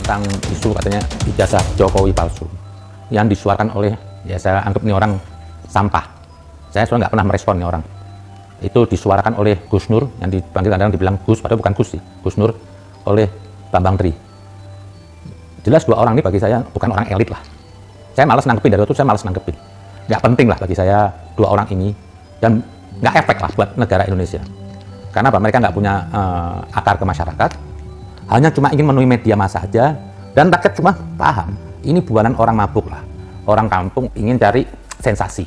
tentang isu katanya ijazah Jokowi palsu yang disuarakan oleh, ya saya anggap ini orang sampah. Saya soalnya nggak pernah merespon nih orang. Itu disuarakan oleh Gus Nur, yang dipanggil kadang dibilang Gus, padahal bukan Gus sih, Gus Nur, oleh Bambang Tri. Jelas dua orang ini bagi saya bukan orang elit lah. Saya malas nanggepin, dari itu saya malas nanggepin. Nggak penting lah bagi saya dua orang ini, dan nggak efek lah buat negara Indonesia. Karena apa? Mereka nggak punya akar ke masyarakat, hanya cuma ingin memenuhi media massa saja, dan rakyat cuma paham. Ini buanan orang mabuk lah, orang kampung ingin cari sensasi.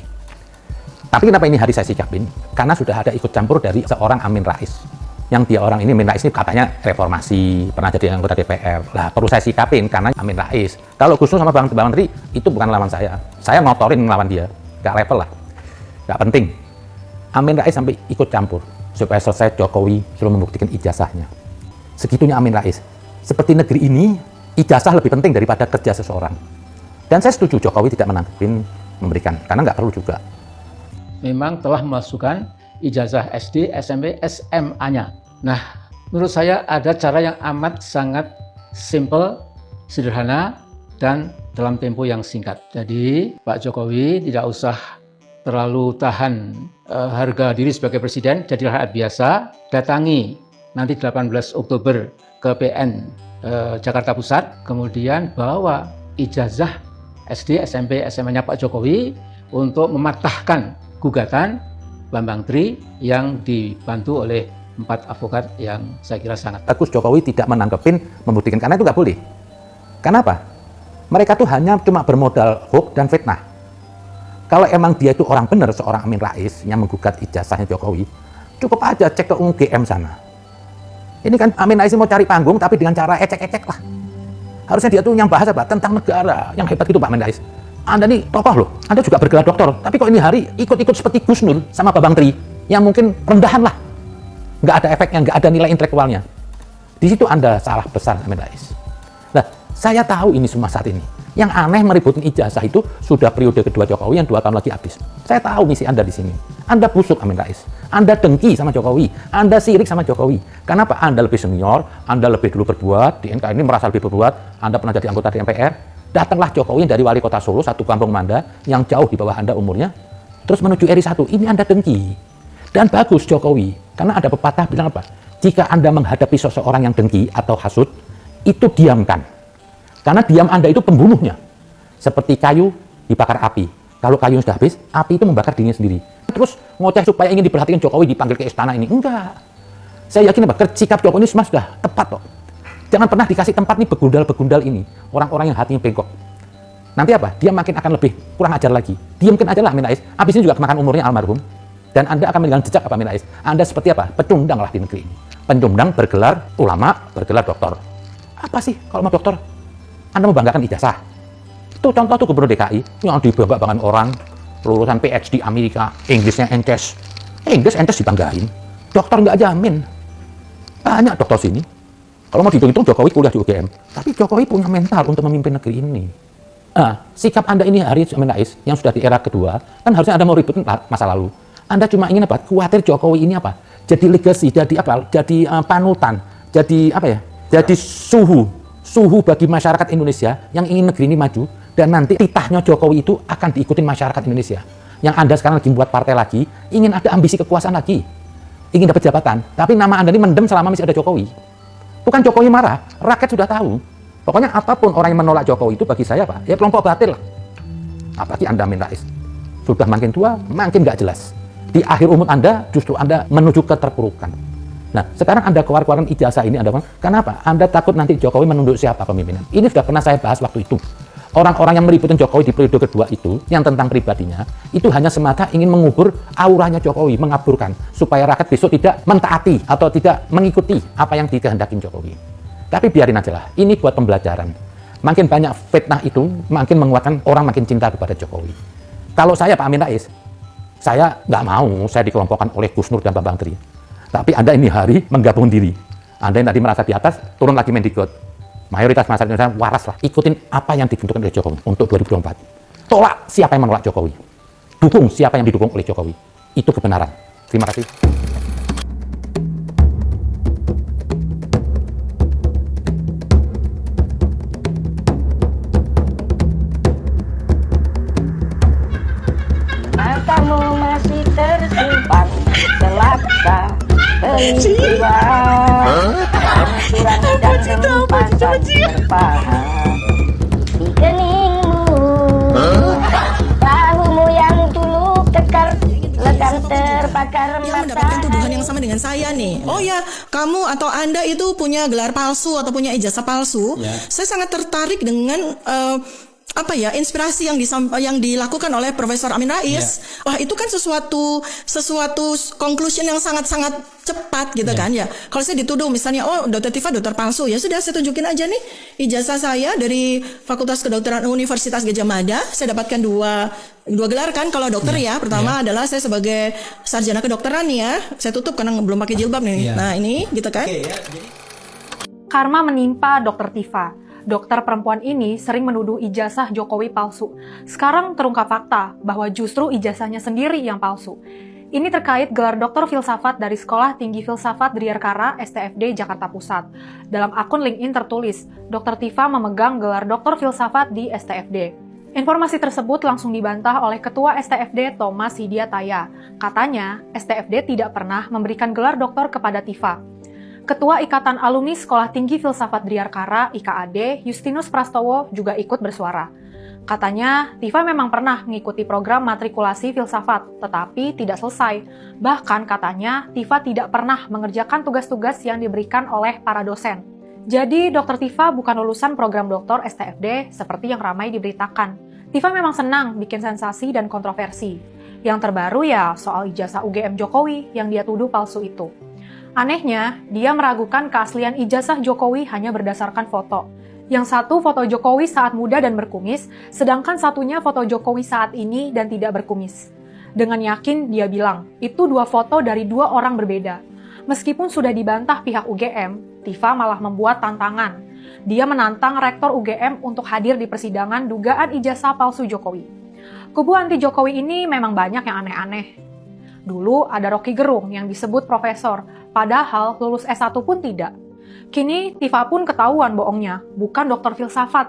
Tapi kenapa ini hari saya sikapin? Karena sudah ada ikut campur dari seorang Amin Rais. Yang dia orang ini, Amin Rais ini katanya reformasi, pernah jadi anggota DPR. Lah perlu saya sikapin karena Amin Rais. Kalau Gus Nur sama Bang Tri itu bukan lawan saya. Saya ngotorin melawan dia, gak level lah, gak penting. Amin Rais sampai ikut campur supaya selesai Jokowi suruh membuktikan ijazahnya. Segitunya Amin Rais. Seperti negeri ini, ijazah lebih penting daripada kerja seseorang. Dan saya setuju Jokowi tidak menanggapin, memberikan, karena nggak perlu juga. Memang telah memasukkan ijazah SD, SMP, SMA-nya. Nah, menurut saya ada cara yang amat sangat simple, sederhana, dan dalam tempo yang singkat. Jadi, Pak Jokowi tidak usah terlalu tahan harga diri sebagai presiden, jadi rakyat biasa, datangi nanti 18 Oktober ke PN Jakarta Pusat, kemudian bawa ijazah SD, SMP, SMA-nya Pak Jokowi untuk mematahkan gugatan Bambang Tri yang dibantu oleh 4 advokat yang saya kira sangat bagus. Jokowi tidak menanggepin, membuktikan, karena itu nggak boleh. Kenapa? Mereka tuh hanya cuma bermodal hoax dan fitnah. Kalau emang dia itu orang benar, seorang Amin Rais yang menggugat ijazahnya Jokowi, cukup aja cek ke UGM sana. Ini kan Amin Rais mau cari panggung, tapi dengan cara ecek-ecek lah. Harusnya dia tuh yang bahas apa? Tentang negara, yang hebat gitu Pak Amin Rais. Anda nih tokoh loh, Anda juga bergelar doktor, tapi kok ini hari ikut-ikut seperti Gus Nur sama Bambang Tri, yang mungkin rendahan lah. Nggak ada efeknya, nggak ada nilai intelektualnya. Di situ Anda salah besar Amin Rais. Nah, saya tahu ini semua saat ini. Yang aneh meributin ijazah itu sudah periode kedua Jokowi yang 2 tahun lagi habis. Saya tahu misi Anda di sini. Anda busuk Amin Rais. Anda dengki sama Jokowi. Anda sirik sama Jokowi. Kenapa? Anda lebih senior, Anda lebih dulu berbuat, di NK ini merasa lebih berbuat, Anda pernah jadi anggota DPR. Datanglah Jokowi dari wali kota Solo, satu kampung Manda, yang jauh di bawah Anda umurnya, terus menuju RI 1. Ini Anda dengki. Dan bagus Jokowi, karena ada pepatah bilang apa? Jika Anda menghadapi seseorang yang dengki atau hasut, itu diamkan. Karena diam Anda itu pembunuhnya. Seperti kayu dibakar api. Kalau kayunya sudah habis, api itu membakar dirinya sendiri. Terus ngoceh supaya ingin diperhatikan Jokowi, dipanggil ke istana ini. Enggak. Saya yakin apa? Sikap Jokowi ini semua sudah tepat kok. Jangan pernah dikasih tempat nih begundal-begundal ini. Orang-orang yang hatinya bengkok. Nanti apa? Dia makin akan lebih kurang ajar lagi. Diamkan aja lah Amin Rais. Habis ini juga kemakan umurnya almarhum. Dan Anda akan meninggalkan jejak apa Amin Rais? Anda seperti apa? Pecundang lah di negeri ini. Pencundang bergelar ulama, bergelar doktor. Apa sih kalau mau doktor? Anda membanggakan ijazah. Itu contoh tuh Gubernur DKI yang dibangga-banggakan orang. Lulusan PhD Amerika, Inggrisnya ences. Inggris ences dibanggain. Dokter nggak jamin. Banyak dokter sini. Kalau mau dihitung-hitung Jokowi kuliah di UGM, tapi Jokowi punya mental untuk memimpin negeri ini. Sikap Anda ini hari Amin Rais yang sudah di era kedua, kan harusnya Anda mau ributin masa lalu. Anda cuma ingin apa? Khawatir Jokowi ini apa? Jadi legacy, jadi apa? Jadi panutan, jadi apa ya? Jadi suhu bagi masyarakat Indonesia yang ingin negeri ini maju, dan nanti titahnya Jokowi itu akan diikutin masyarakat Indonesia. Yang Anda sekarang lagi membuat partai lagi, ingin ada ambisi kekuasaan lagi, ingin dapat jabatan, tapi nama Anda ini mendem selama masih ada Jokowi. Bukan Jokowi marah, rakyat sudah tahu. Pokoknya apapun orang yang menolak Jokowi itu bagi saya Pak, ya kelompok batil lah. Apalagi Anda Amin Rais. Sudah makin tua, makin nggak jelas. Di akhir umur Anda, justru Anda menuju keterpurukan. Nah, sekarang Anda keluarkan ijazah ini, Anda kenapa? Anda takut nanti Jokowi menunduk siapa pemimpinan? Ini sudah pernah saya bahas waktu itu. Orang-orang yang meributin Jokowi di periode kedua itu, yang tentang pribadinya, itu hanya semata ingin mengubur auranya Jokowi, mengaburkan, supaya rakyat besok tidak mentaati atau tidak mengikuti apa yang dikehendaki Jokowi. Tapi biarin aja lah, ini buat pembelajaran. Makin banyak fitnah itu, makin menguatkan orang makin cinta kepada Jokowi. Kalau saya Pak Amin Rais, saya nggak mau saya dikelompokkan oleh Gus Nur dan Bambang Tri. Tapi Anda ini hari menggabung diri. Anda yang tadi merasa di atas, turun lagi Mendikbud. Mayoritas masyarakat Indonesia waras lah, ikutin apa yang ditentukan oleh Jokowi untuk 2024. Tolak siapa yang menolak Jokowi. Dukung siapa yang didukung oleh Jokowi. Itu kebenaran. Terima kasih. Surat dan pasal terpahat di keningmu, bahumu yang dulu kekar legam terbakar Yang mendapatkan tuduhan yang sama dengan saya nih. Oh ya, kamu atau Anda itu punya gelar palsu atau punya ijazah palsu. Saya sangat tertarik dengan inspirasi yang dilakukan oleh Profesor Amin Rais. Wah, itu kan sesuatu conclusion yang sangat-sangat cepat gitu kan ya. Kalau saya dituduh misalnya, oh Dr. Tifa dokter palsu, ya sudah saya tunjukin aja nih ijazah saya dari Fakultas Kedokteran Universitas Gadjah Mada. Saya dapatkan dua gelar kan kalau dokter ya. Pertama adalah saya sebagai sarjana kedokteran nih ya. Saya tutup karena belum pakai jilbab nih. Nah, ini gitu kan. Karma menimpa Dr. Tifa. Dokter perempuan ini sering menuduh ijazah Jokowi palsu. Sekarang terungkap fakta bahwa justru ijazahnya sendiri yang palsu. Ini terkait gelar doktor filsafat dari Sekolah Tinggi Filsafat Driarkara STFD Jakarta Pusat. Dalam akun LinkedIn tertulis, Dr. Tifa memegang gelar doktor filsafat di STFD. Informasi tersebut langsung dibantah oleh Ketua STFD Thomas Hidiataya. Katanya, STFD tidak pernah memberikan gelar doktor kepada Tifa. Ketua Ikatan Alumni Sekolah Tinggi Filsafat Driarkara IKAD, Justinus Prastowo, juga ikut bersuara. Katanya, Tifa memang pernah mengikuti program matrikulasi filsafat, tetapi tidak selesai. Bahkan katanya, Tifa tidak pernah mengerjakan tugas-tugas yang diberikan oleh para dosen. Jadi, Dr. Tifa bukan lulusan program doktor STFD seperti yang ramai diberitakan. Tifa memang senang bikin sensasi dan kontroversi. Yang terbaru ya soal ijazah UGM Jokowi yang dia tuduh palsu itu. Anehnya, dia meragukan keaslian ijazah Jokowi hanya berdasarkan foto. Yang satu foto Jokowi saat muda dan berkumis, sedangkan satunya foto Jokowi saat ini dan tidak berkumis. Dengan yakin dia bilang, itu dua foto dari dua orang berbeda. Meskipun sudah dibantah pihak UGM, Tifa malah membuat tantangan. Dia menantang rektor UGM untuk hadir di persidangan dugaan ijazah palsu Jokowi. Kubu anti Jokowi ini memang banyak yang aneh-aneh. Dulu ada Rocky Gerung yang disebut profesor, padahal lulus S1 pun tidak. Kini Tifa pun ketahuan bohongnya, bukan dokter filsafat,